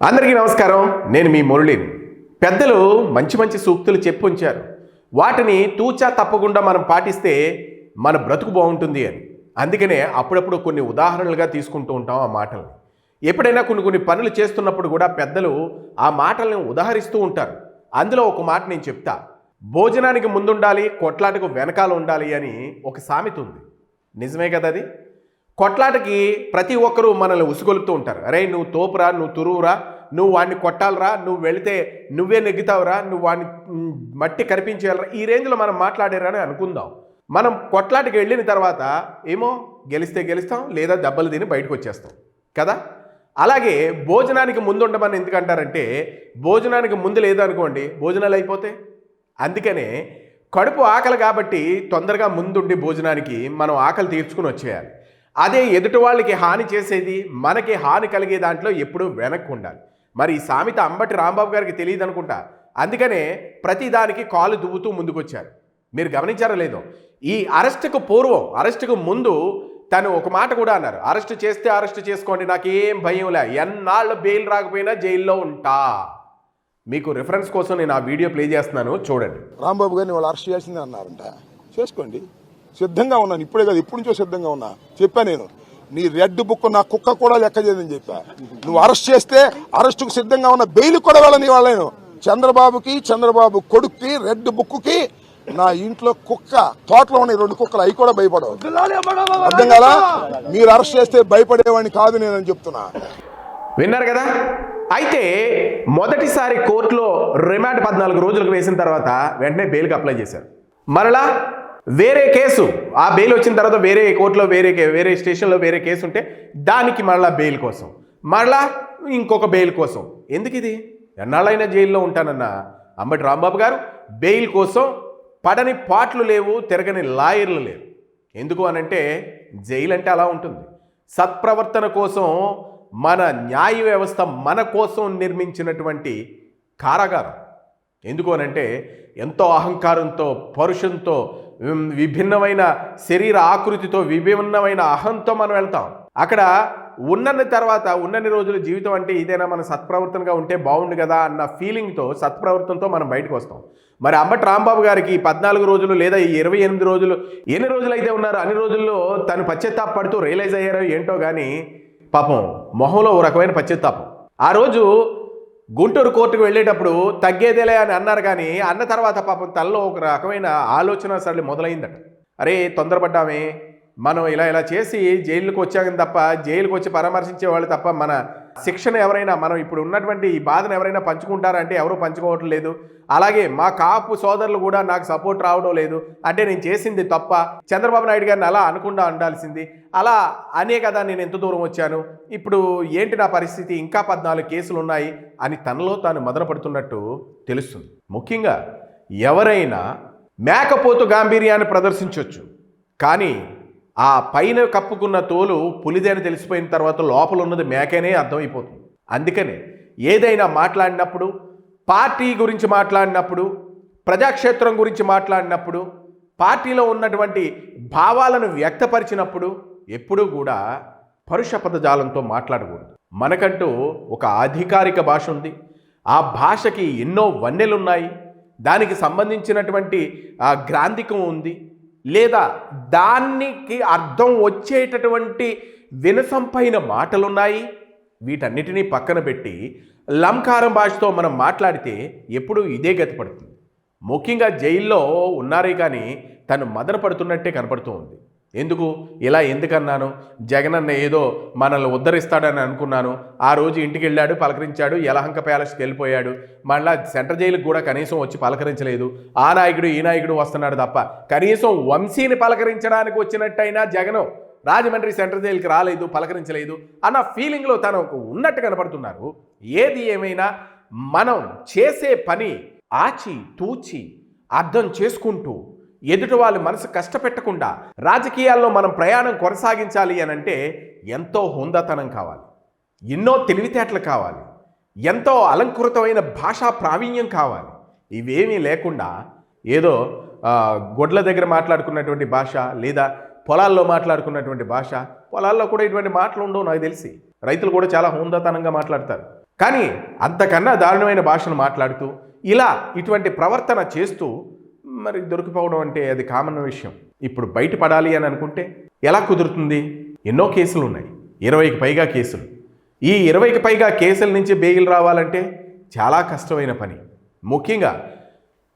అందరికీ నమస్కారం. నేను మీ మురళిని. పెద్దలు మంచి మంచి సూక్తులు చెప్పి ఉంచారు. వాటిని తూచా తప్పకుండా మనం పాటిస్తే మన బ్రతుకు బాగుంటుంది అని. అందుకనే అప్పుడప్పుడు కొన్ని ఉదాహరణలుగా తీసుకుంటూ ఉంటాం ఆ మాటల్ని. ఎప్పుడైనా కొన్ని పనులు చేస్తున్నప్పుడు కూడా పెద్దలు ఆ మాటల్ని ఉదాహరిస్తూ ఉంటారు. అందులో ఒక మాట నేను చెప్తా. భోజనానికి ముందుండాలి, కొట్లాటకు వెనకాల ఉండాలి అని ఒక సామెత ఉంది. నిజమే కదా అది? కొట్లాటకి ప్రతి ఒక్కరూ మనల్ని ఉసుగొలుపుతూ ఉంటారు. అరే నువ్వు తోపురా, నువ్వు తురువురా, నువ్వు వాడిని కొట్టాలరా, నువ్వు వెళితే నువ్వే నెగ్గుతావురా, నువ్వు వాడిని మట్టి కరిపించేయాలరా, ఈ రేంజ్లో మనం మాట్లాడారని అనుకుందాం. మనం కొట్లాటకి వెళ్ళిన తర్వాత ఏమో గెలిస్తే గెలుస్తాం, లేదా దెబ్బలు తిని బయటకు వచ్చేస్తాం కదా. అలాగే భోజనానికి ముందు ఉండమని ఎందుకంటారంటే, భోజనానికి ముందు లేదనుకోండి భోజనాలు అయిపోతే. అందుకనే కడుపు ఆకలి కాబట్టి తొందరగా ముందుండి భోజనానికి మనం ఆకలి తీర్చుకుని వచ్చేయాలి. అదే ఎదుటి వాళ్ళకి హాని చేసేది, మనకి హాని కలిగే దాంట్లో ఎప్పుడూ వెనక్కి ఉండాలి. మరి ఈ సామెత అంబటి రాంబాబు గారికి తెలియదు అనుకుంటా. అందుకనే ప్రతిదానికి కాలు దువ్వుతూ ముందుకొచ్చారు. మీరు గమనించారో లేదో, ఈ అరెస్టుకు పూర్వం, అరెస్టుకు ముందు తను ఒక మాట కూడా అన్నారు. అరెస్ట్ చేస్తే అరెస్ట్ చేసుకోండి, నాకేం భయం లే, ఎన్నాళ్ళు బెయిల్ రాకపోయినా జైల్లో ఉంటా. మీకు రిఫరెన్స్ కోసం నేను ఆ వీడియో ప్లే చేస్తున్నాను, చూడండి. రాంబాబు గారిని వాళ్ళు అరెస్ట్ చేసింది అన్నారంట. చేసుకోండి, సిద్ధంగా ఉన్నాను. ఇప్పుడే కాదు, ఎప్పటి నుంచో సిద్ధంగా ఉన్నా. చెప్పా నేను, నీ రెడ్ బుక్ నా కుక్క కూడా లెక్క చేయదని చెప్పా. నువ్వు అరెస్ట్ చేస్తే అరెస్టుకు సిద్ధంగా ఉన్న, బెయిల్ కూడా వెళ్ళని వాళ్ళను. చంద్రబాబు కొడుక్కి రెడ్ బుక్కి నా ఇంట్లో కుక్క, తోటలో ఉన్న 2 కుక్కలు, అవి కూడా భయపడవు. అర్థం కాలా? మీరు అరెస్ట్ చేస్తే భయపడేవాడిని కాదు నేనని చెప్తున్నా. విన్నారు కదా. అయితే మొదటిసారి కోర్టులో రిమాండ్ 14 రోజులకు వేసిన తర్వాత వెంటనే బెయిల్కి అప్లై చేశారు. మరలా వేరే కేసు, ఆ బెయిల్ వచ్చిన తర్వాత వేరే కోర్టులో వేరే స్టేషన్లో వేరే కేసు ఉంటే దానికి మరలా బెయిల్ కోసం, మరలా ఇంకొక బెయిల్ కోసం. ఎందుకు ఇది? ఎన్నాళ్ళైనా జైల్లో ఉంటానన్న అంబటి రాంబాబు గారు బెయిల్ కోసం పడని పాటలు లేవు, తిరగని లాయర్లు లేవు. ఎందుకు అనంటే జైలు అంటే అలా ఉంటుంది. సత్ప్రవర్తన కోసం మన న్యాయ వ్యవస్థ మన కోసం నిర్మించినటువంటి కారాగారం. ఎందుకు అనంటే ఎంతో అహంకారంతో, పరుషంతో, విభిన్నమైన శరీర ఆకృతితో, విభిన్నమైన అహంతో మనం వెళ్తాం. అక్కడ ఉన్నన్ని రోజులు జీవితం అంటే ఇదేనా, మన సత్ప్రవర్తనగా ఉంటే బాగుండు కదా అన్న ఫీలింగ్తో, సత్ప్రవర్తనతో మనం బయటకు వస్తాం. మరి అంబటి రాంబాబు గారికి 14 రోజులు లేదా 28 రోజులు, ఎన్ని రోజులు అయితే ఉన్నారో అన్ని రోజుల్లో తను పశ్చాత్తాపడుతూ రియలైజ్ అయ్యారో ఏంటో కానీ పాపం మొహంలో ఓ రకమైన పశ్చాత్తాపం. ఆ రోజు గుంటూరు కోర్టుకు వెళ్ళేటప్పుడు తగ్గేదేలే అని అన్నారు, కానీ అన్న తర్వాత పాపం తనలో ఒక రకమైన ఆలోచన సరళి మొదలైందట. అరే తొందరపడ్డామే, మనం ఇలా చేసి జైలుకు వచ్చాం తప్ప, జైలుకు వచ్చి పరామర్శించే వాళ్ళు తప్ప మన శిక్షణ ఎవరైనా, మనం ఇప్పుడు ఉన్నటువంటి ఈ బాధను ఎవరైనా పంచుకుంటారంటే ఎవరూ పంచుకోవటం లేదు. అలాగే మా కాపు సోదరులు కూడా నాకు సపోర్ట్ రావడం లేదు. అంటే నేను చేసింది తప్ప, చంద్రబాబు నాయుడు గారిని అలా అనకుండా ఉండాల్సింది, అలా అనే కదా నేను ఎంత దూరం వచ్చాను, ఇప్పుడు ఏంటి నా పరిస్థితి, ఇంకా 14 కేసులు ఉన్నాయి అని తనలో తాను మదన పడుతున్నట్టు తెలుస్తుంది. ముఖ్యంగా ఎవరైనా మేకపోతు గాంభీర్యాన్ని ప్రదర్శించవచ్చు, కానీ ఆ పైన కప్పుకున్న తోలు పులిదే అని తెలిసిపోయిన తర్వాత లోపల ఉన్నది మేకనే అర్థమైపోతుంది. అందుకనే ఏదైనా మాట్లాడినప్పుడు, పార్టీ గురించి మాట్లాడినప్పుడు, ప్రజాక్షేత్రం గురించి మాట్లాడినప్పుడు, పార్టీలో ఉన్నటువంటి భావాలను వ్యక్తపరిచినప్పుడు ఎప్పుడూ కూడా పరుష పదజాలంతో మాట్లాడకూడదు. మనకంటూ ఒక అధికారిక భాష ఉంది. ఆ భాషకి ఎన్నో వన్నెలున్నాయి. దానికి సంబంధించినటువంటి గ్రాంధికం ఉంది, లేదా దానికి అర్థం వచ్చేటటువంటి వినసంపైన మాటలున్నాయి. వీటన్నిటినీ పక్కన పెట్టి లంకారం భాషతో మనం మాట్లాడితే ఎప్పుడూ ఇదే గతి పడుతుంది. ముఖ్యంగా జైల్లో ఉన్నారే కానీ తను మదన పడుతున్నట్టే కనపడుతూ ఉంది. ఎందుకన్నాను, జగనన్న ఏదో మనల్ని ఉద్ధరిస్తాడని అనుకున్నాను. ఆ రోజు ఇంటికి వెళ్ళాడు, పలకరించాడు, యలహంక ప్యాలెస్కి వెళ్ళిపోయాడు. మళ్ళా సెంట్రల్ జైలుకి కూడా కనీసం వచ్చి పలకరించలేదు. ఆ నాయకుడు ఈ నాయకుడు వస్తున్నాడు తప్ప కనీసం వంశీని పలకరించడానికి వచ్చినట్టయినా జగను రాజమండ్రి సెంట్రల్ జైలుకి రాలేదు, పలకరించలేదు అన్న ఫీలింగ్లో తను ఉన్నట్టు కనపడుతున్నారు. ఏది ఏమైనా మనం చేసే పని ఆచి తూచి అర్థం చేసుకుంటూ, ఎదుటి వాళ్ళ మనసు కష్టపెట్టకుండా రాజకీయాల్లో మనం ప్రయాణం కొనసాగించాలి అనంటే ఎంతో హుందాతనం కావాలి, ఎన్నో తెలివితేటలు కావాలి, ఎంతో అలంకృతమైన భాషా ప్రావీణ్యం కావాలి. ఇవేమీ లేకుండా ఏదో గొడ్ల దగ్గర మాట్లాడుకున్నటువంటి భాష, లేదా పొలాల్లో మాట్లాడుకున్నటువంటి భాష, పొలాల్లో కూడా ఇటువంటి మాటలు ఉండవు నాకు తెలిసి. రైతులు కూడా చాలా హుందాతనంగా మాట్లాడతారు. కానీ అంతకన్నా దారుణమైన భాషను మాట్లాడుతూ ఇలా ఇటువంటి ప్రవర్తన చేస్తూ మరి దొరికిపోవడం అంటే అది కామన్ విషయం. ఇప్పుడు బయటపడాలి అని అనుకుంటే ఎలా కుదురుతుంది? ఎన్నో కేసులు ఉన్నాయి, 20కి పైగా కేసులు. ఈ 20కి పైగా కేసుల నుంచి బెయిల్ రావాలంటే చాలా కష్టమైన పని. ముఖ్యంగా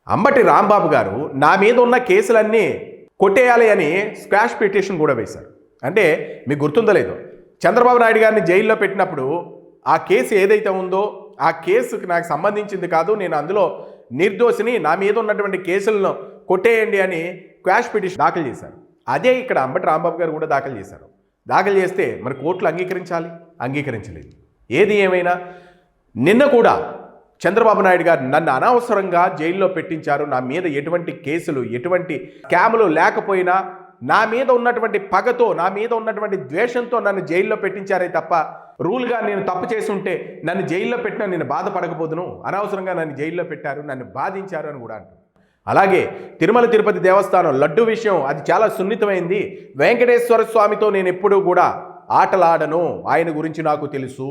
అంబటి రాంబాబు గారు నా మీద ఉన్న కేసులన్నీ కొట్టేయాలి అని స్క్వాష్ పిటిషన్ కూడా వేశారు. అంటే మీకు గుర్తుందో లేదో, చంద్రబాబు నాయుడు గారిని జైల్లో పెట్టినప్పుడు ఆ కేసు ఏదైతే ఉందో ఆ కేసుకి నాకు సంబంధించింది కాదు, నేను అందులో నిర్దోషిని, నా మీద ఉన్నటువంటి కేసులను కొట్టేయండి అని క్వాష్ పిటిషన్ దాఖలు చేశారు. అదే ఇక్కడ అంబటి రాంబాబు గారు కూడా దాఖలు చేశారు. దాఖలు చేస్తే మరి కోర్టులు అంగీకరించాలి, అంగీకరించలేదు. ఏది ఏమైనా నిన్న కూడా చంద్రబాబు నాయుడు గారు నన్ను అనవసరంగా జైల్లో పెట్టించారు, నా మీద ఎటువంటి కేసులు ఎటువంటి స్కాములు లేకపోయినా నా మీద ఉన్నటువంటి పగతో నా మీద ఉన్నటువంటి ద్వేషంతో నన్ను జైల్లో పెట్టించారే తప్ప రూల్గా నేను తప్పు చేసి ఉంటే నన్ను జైల్లో పెట్టినా నేను బాధపడకపోదును, అనవసరంగా నన్ను జైల్లో పెట్టారు, నన్ను బాధించారు అని కూడా అంటారు. అలాగే తిరుమల తిరుపతి దేవస్థానం లడ్డు విషయం అది చాలా సున్నితమైంది. వెంకటేశ్వర స్వామితో నేను ఎప్పుడూ కూడా ఆటలాడను, ఆయన గురించి నాకు తెలుసు.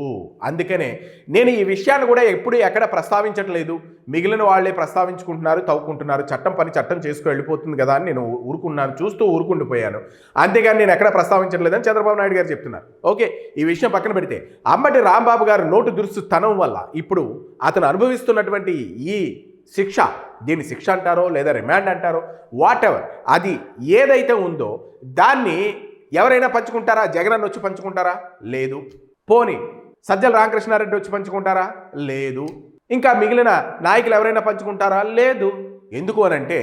అందుకనే నేను ఈ విషయాన్ని కూడా ఎప్పుడు ఎక్కడ ప్రస్తావించట్లేదు. మిగిలిన వాళ్ళే ప్రస్తావించుకుంటున్నారు, తవ్వుకుంటున్నారు. చట్టం పని చట్టం చేసుకు వెళ్ళిపోతుంది కదా అని నేను ఊరుకున్నాను, చూస్తూ ఊరుకుండిపోయాను. అంతేగాని నేను ఎక్కడ ప్రస్తావించట్లేదని చంద్రబాబు నాయుడు గారు చెప్తున్నారు. ఓకే, ఈ విషయం పక్కన పెడితే అంబటి రాంబాబు గారు నోటు దురుసుతనం వల్ల ఇప్పుడు అతను అనుభవిస్తున్నటువంటి ఈ శిక్ష, దీన్ని శిక్ష అంటారో లేదా రిమాండ్ అంటారో వాట్ ఎవర్, అది ఏదైతే ఉందో దాన్ని ఎవరైనా పంచుకుంటారా? జగన్ వచ్చి పంచుకుంటారా? లేదు. పోనీ సజ్జల రామకృష్ణారెడ్డి వచ్చి పంచుకుంటారా? లేదు. ఇంకా మిగిలిన నాయకులు ఎవరైనా పంచుకుంటారా? లేదు. ఎందుకు అనంటే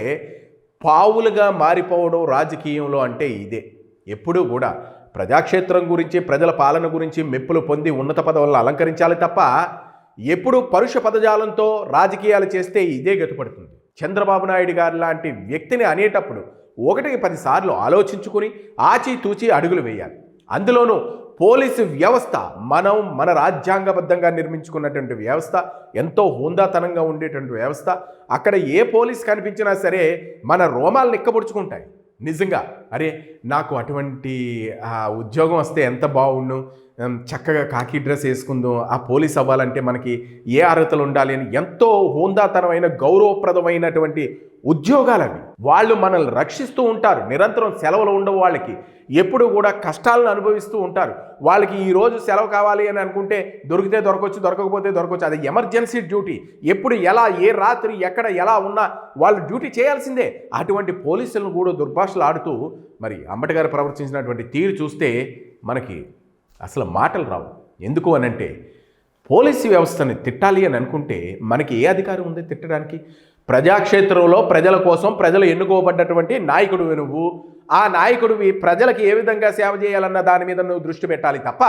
పావులుగా మారిపోవడం రాజకీయంలో అంటే ఇదే. ఎప్పుడూ కూడా ప్రజాక్షేత్రం గురించి ప్రజల పాలన గురించి మెప్పులు పొంది ఉన్నత పదవులను అలంకరించాలి తప్ప ఎప్పుడు పరుష పదజాలంతో రాజకీయాలు చేస్తే ఇదే గతిపడుతుంది. చంద్రబాబు నాయుడు గారు లాంటి వ్యక్తిని అనేటప్పుడు 1-10 సార్లు ఆలోచించుకుని ఆచితూచి అడుగులు వేయాలి. అందులోనూ పోలీసు వ్యవస్థ మన రాజ్యాంగబద్ధంగా నిర్మించుకున్నటువంటి వ్యవస్థ, ఎంతో హుందాతనంగా ఉండేటువంటి వ్యవస్థ. అక్కడ ఏ పోలీస్ కనిపించినా సరే మన రోమాలు నిక్కబుడుచుకుంటాయి. నిజంగా అరే నాకు అటువంటి ఉద్యోగం వస్తే ఎంత బాగుండు, చక్కగా కాకి డ్రెస్ వేసుకుందాం, ఆ పోలీస్ అవ్వాలంటే మనకి ఏ అర్హతలు ఉండాలి అని ఎంతో హోందాతనమైన గౌరవప్రదమైనటువంటి ఉద్యోగాలవి. వాళ్ళు మనల్ని రక్షిస్తూ ఉంటారు. నిరంతరం సెలవులు ఉండవు వాళ్ళకి, ఎప్పుడు కూడా కష్టాలను అనుభవిస్తూ ఉంటారు. వాళ్ళకి ఈరోజు సెలవు కావాలి అని అనుకుంటే దొరికితే దొరకవచ్చు, దొరకకపోతే దొరకవచ్చు. అది ఎమర్జెన్సీ డ్యూటీ. ఎప్పుడు ఎలా ఏ రాత్రి ఎక్కడ ఎలా ఉన్నా వాళ్ళు డ్యూటీ చేయాల్సిందే. అటువంటి పోలీసులను కూడా దుర్భాషలు ఆడుతూ మరి అంబటి గారు ప్రవర్తించినటువంటి తీరు చూస్తే మనకి అసలు మాటలు రావు. ఎందుకు అనంటే పోలీసు వ్యవస్థని తిట్టాలి అని అనుకుంటే మనకి ఏ అధికారం ఉంది తిట్టడానికి? ప్రజాక్షేత్రంలో ప్రజల కోసం ప్రజలు ఎన్నుకోబడ్డటువంటి నాయకుడివి నువ్వు. ఆ నాయకుడివి ప్రజలకు ఏ విధంగా సేవ చేయాలన్న దాని మీద నువ్వు దృష్టి పెట్టాలి తప్ప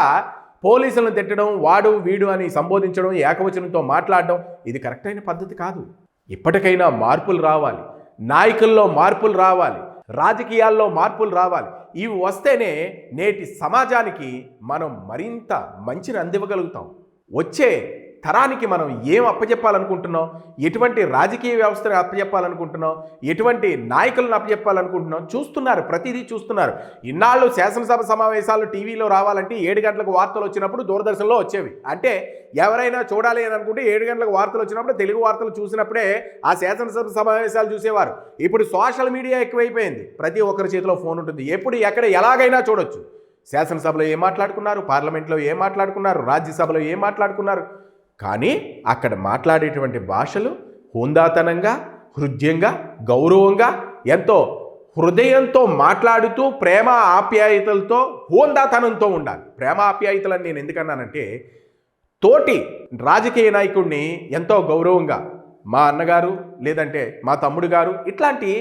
పోలీసులను తిట్టడం, వాడు వీడు అని సంబోధించడం, ఏకవచనంతో మాట్లాడడం ఇది కరెక్ట్ అయిన పద్ధతి కాదు. ఇప్పటికైనా మార్పులు రావాలి, నాయకుల్లో మార్పులు రావాలి, రాజకీయాల్లో మార్పులు రావాలి. ఇవి వస్తేనే నేటి సమాజానికి మనం మరింత మంచిని అందివ్వగలుగుతాం. వచ్చే తరానికి మనం ఏం అప్పచెప్పాలనుకుంటున్నాం, ఎటువంటి రాజకీయ వ్యవస్థను అప్పచెప్పాలనుకుంటున్నాం, ఎటువంటి నాయకులను అప్పచెప్పాలనుకుంటున్నాం చూస్తున్నారు, ప్రతిదీ చూస్తున్నారు. ఇన్నాళ్ళు శాసనసభ సమావేశాలు టీవీలో రావాలంటే 7 గంటలకు వార్తలు వచ్చినప్పుడు దూరదర్శన్లో వచ్చేవి. అంటే ఎవరైనా చూడాలి అని అనుకుంటే 7 గంటలకు వార్తలు వచ్చినప్పుడు తెలుగు వార్తలు చూసినప్పుడే ఆ శాసనసభ సమావేశాలు చూసేవారు. ఇప్పుడు సోషల్ మీడియా ఎక్కువైపోయింది. ప్రతి ఒక్కరి చేతిలో ఫోన్ ఉంటుంది. ఎప్పుడు ఎక్కడ ఎలాగైనా చూడొచ్చు. శాసనసభలో ఏం మాట్లాడుకున్నారు, పార్లమెంట్లో ఏం మాట్లాడుకున్నారు, రాజ్యసభలో ఏం మాట్లాడుకున్నారు. కానీ అక్కడ మాట్లాడేటువంటి భాషలు హుందాతనంగా, హృదయంగా, గౌరవంగా, ఎంతో హృదయంతో మాట్లాడుతూ ప్రేమ ఆప్యాయతలతో హుందాతనంతో ఉండాలి. ప్రేమ ఆప్యాయతలని నేను ఎందుకన్నానంటే తోటి రాజకీయ నాయకుడిని ఎంతో గౌరవంగా మా అన్నగారు లేదంటే మా తమ్ముడు గారు ఇట్లాంటి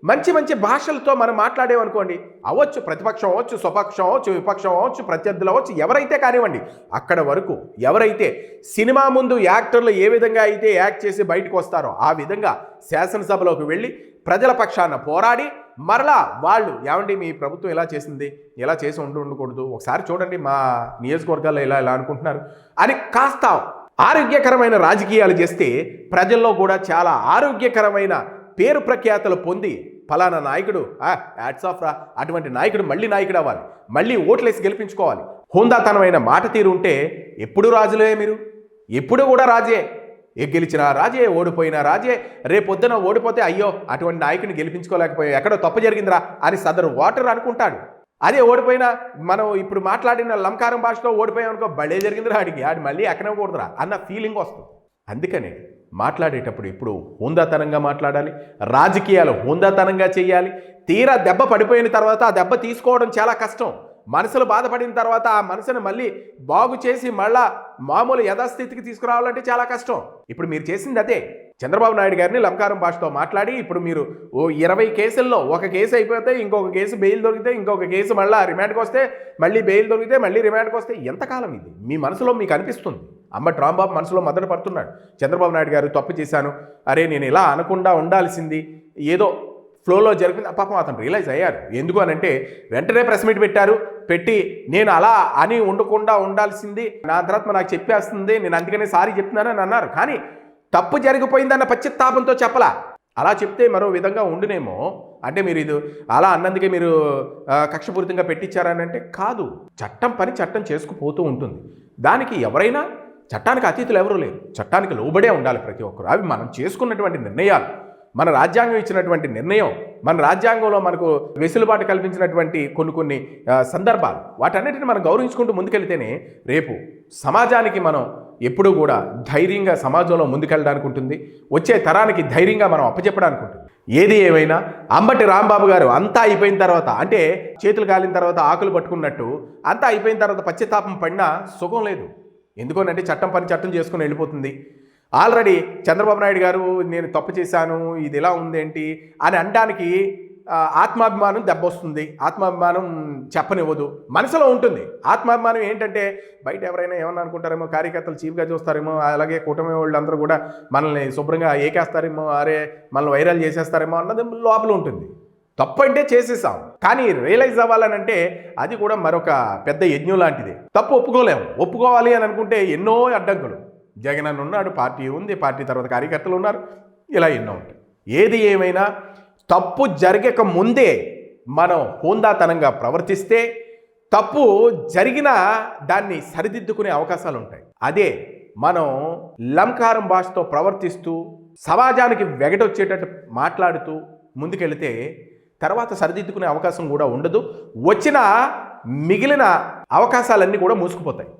మంచి మంచి భాషలతో మనం మాట్లాడేమనుకోండి, అవ్వచ్చు ప్రతిపక్షం అవ్వచ్చు, స్వపక్షం అవ్వచ్చు, విపక్షం అవ్వచ్చు, ప్రత్యర్థులు అవ్వచ్చు, ఎవరైతే కానివ్వండి, అక్కడ వరకు ఎవరైతే సినిమా ముందు యాక్టర్లు ఏ విధంగా అయితే యాక్ట్ చేసి బయటకు వస్తారో ఆ విధంగా శాసనసభలోకి వెళ్ళి ప్రజల పక్షాన పోరాడి మరలా వాళ్ళు ఏమండి మీ ప్రభుత్వం ఎలా చేసింది, ఎలా చేసి ఉండకూడదు, ఒకసారి చూడండి మా నియోజకవర్గాల్లో ఇలా అనుకుంటున్నారు అని కాస్త ఆరోగ్యకరమైన రాజకీయాలు చేస్తే ప్రజల్లో కూడా చాలా ఆరోగ్యకరమైన పేరు ప్రఖ్యాతలు పొంది ఫలానా నాయకుడు హ్యాట్స్ ఆఫ్ రా, అటువంటి నాయకుడు మళ్ళీ నాయకుడు అవ్వాలి, మళ్ళీ ఓట్లేసి గెలిపించుకోవాలి. హుందాతనమైన మాట తీరు ఉంటే ఎప్పుడు రాజులే మీరు. ఎప్పుడు కూడా రాజే. గెలిచినా రాజే, ఓడిపోయినా రాజే. రేపొద్దున ఓడిపోతే అయ్యో అటువంటి నాయకుని గెలిపించుకోలేకపోయా, ఎక్కడో తప్పు జరిగిందిరా అని సదరు ఓటర్ అనుకుంటాడు. అదే ఓడిపోయినా మనం ఇప్పుడు మాట్లాడిన లంకారం భాషలో ఓడిపోయామనుకో, భలే జరిగిందిరా ఆడి మళ్ళీ ఎక్కనకూడదురా అన్న ఫీలింగ్ వస్తుంది. అందుకనే మాట్లాడేటప్పుడు ఇప్పుడు హోందాతనంగా మాట్లాడాలి, రాజకీయాలు హోందాతనంగా చేయాలి. తీరా దెబ్బ పడిపోయిన తర్వాత ఆ దెబ్బ తీసుకోవడం చాలా కష్టం. మనసులు బాధపడిన తర్వాత ఆ మనసును మళ్ళీ బాగు చేసి మళ్ళా మామూలు యథాస్థితికి తీసుకురావాలంటే చాలా కష్టం. ఇప్పుడు మీరు చేసింది అదే. చంద్రబాబు నాయుడు గారిని లంకారం భాషతో మాట్లాడి ఇప్పుడు మీరు 20 కేసుల్లో ఒక కేసు అయిపోతే ఇంకొక కేసు బెయిల్ దొరికితే ఇంకొక కేసు మళ్ళీ రిమాండ్కి వస్తే మళ్ళీ బెయిల్ దొరికితే మళ్ళీ రిమాండ్కి వస్తే ఎంతకాలం ఇది? మీ మనసులో మీకు అనిపిస్తుంది. అంబటి రాంబాబు మనసులో మొదట పడుతున్నాడు, చంద్రబాబు నాయుడు గారు తప్పు చేశాను, అరే నేను ఇలా అనకుండా ఉండాల్సింది, ఏదో ఫ్లోలో జరిగింది. పాపం అతను రియలైజ్ అయ్యారు. ఎందుకు అనంటే వెంటనే ప్రెస్ మీట్ పెట్టి నేను అలా అని ఉండకుండా ఉండాల్సింది, నా అంతరాత్మ నాకు చెప్పేస్తుంది, నేను అందుకనే సారీ చెప్తున్నానని అన్నారు. కానీ తప్పు జరిగిపోయిందన్న పశ్చాత్తాపంతో చెప్పలా. అలా చెప్తే మరో విధంగా ఉండునేమో. అంటే మీరు ఇది అలా అన్నందుకే మీరు కక్షపూరితంగా పెట్టించారని అంటే కాదు. చట్టం పని చట్టం చేసుకుపోతూ ఉంటుంది. దానికి ఎవరైనా చట్టానికి అతీతులు ఎవరూ లేరు. చట్టానికి లోబడే ఉండాలి ప్రతి ఒక్కరు. అవి మనం చేసుకున్నటువంటి నిర్ణయాలు, మన రాజ్యాంగం ఇచ్చినటువంటి నిర్ణయం, మన రాజ్యాంగంలో మనకు వెసులుబాటు కల్పించినటువంటి కొన్ని సందర్భాలు, వాటన్నిటిని మనం గౌరవించుకుంటూ ముందుకెళ్తేనే రేపు సమాజానికి మనం ఎప్పుడూ కూడా ధైర్యంగా సమాజంలో ముందుకెళ్ళడానికి ఉంటుంది. వచ్చే తరానికి ధైర్యంగా మనం అప్పచెప్పడానికి ఉంటుంది. ఏది ఏమైనా అంబటి రాంబాబు గారు అంతా అయిపోయిన తర్వాత, అంటే చేతులు కాలిన తర్వాత ఆకులు పట్టుకున్నట్టు అంతా అయిపోయిన తర్వాత పశ్చాత్తాపం పడినా సుఖం లేదు. ఎందుకోనంటే చట్టం పని చట్టం చేసుకుని వెళ్ళిపోతుంది. ఆల్రెడీ చంద్రబాబు నాయుడు గారు నేను తప్పు చేశాను, ఇది ఇలా ఉందేంటి అని అనడానికి ఆత్మాభిమానం దెబ్బొస్తుంది. ఆత్మాభిమానం చెప్పనివ్వదు, మనసులో ఉంటుంది. ఆత్మాభిమానం ఏంటంటే బయట ఎవరైనా ఏమన్నా అనుకుంటారేమో, కార్యకర్తలు చీఫ్గా చూస్తారేమో, అలాగే కూటమి వాళ్ళందరూ కూడా మనల్ని శుభ్రంగా ఏకేస్తారేమో, అరే మనల్ని వైరల్ చేసేస్తారేమో అన్నది లోపల ఉంటుంది. తప్పు అంటే చేసేసాం, కానీ రియలైజ్ అవ్వాలనంటే అది కూడా మరొక పెద్ద యజ్ఞం లాంటిది. తప్పు ఒప్పుకోవాలి అని అనుకుంటే ఎన్నో అడ్డంకులు. జగన్ అన్న ఉన్నాడు, పార్టీ ఉంది, పార్టీ తర్వాత కార్యకర్తలు ఉన్నారు, ఇలా ఎన్నో ఉంటాయి. ఏది ఏమైనా తప్పు జరగక ముందే మనం హోందాతనంగా ప్రవర్తిస్తే తప్పు జరిగిన దాన్ని సరిదిద్దుకునే అవకాశాలు ఉంటాయి. అదే మనం లంకారం భాషతో ప్రవర్తిస్తూ సమాజానికి వెగటొచ్చేటట్టు మాట్లాడుతూ ముందుకెళితే తర్వాత సరిదిద్దుకునే అవకాశం కూడా ఉండదు. వచ్చిన మిగిలిన అవకాశాలన్నీ కూడా మూసుకుపోతాయి.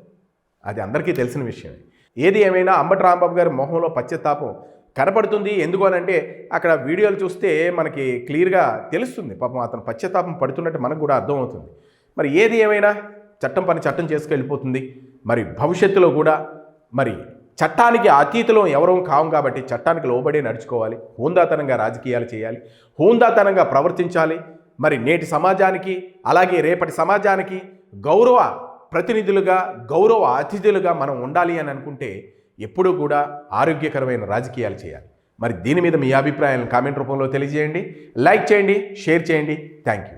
అది అందరికీ తెలిసిన విషయం. ఏది ఏమైనా అంబటి రాంబాబు గారి మొహంలో పశ్చాత్తాపం కనపడుతుంది. ఎందుకు అనంటే అక్కడ వీడియోలు చూస్తే మనకి క్లియర్గా తెలుస్తుంది. పాపం అతను పశ్చాత్తాపం పడుతున్నట్టు మనకు కూడా అర్థమవుతుంది. మరి ఏది ఏమైనా చట్టం పని చట్టం చేసుకెళ్ళిపోతుంది. మరి భవిష్యత్తులో కూడా మరి చట్టానికి అతీతులం ఎవరూ కావం కాబట్టి చట్టానికి లోబడే నడుచుకోవాలి. హోందాతనంగా రాజకీయాలు చేయాలి, హోందాతనంగా ప్రవర్తించాలి. మరి నేటి సమాజానికి అలాగే రేపటి సమాజానికి గౌరవ ప్రతినిధులుగా, గౌరవ అతిథులుగా మనం ఉండాలి అని అనుకుంటే ఎప్పుడూ కూడా ఆరోగ్యకరమైన రాజకీయాలు చేయాలి. మరి దీని మీద మీ అభిప్రాయాలను కామెంట్ రూపంలో తెలియజేయండి, లైక్ చేయండి, షేర్ చేయండి. Thank you.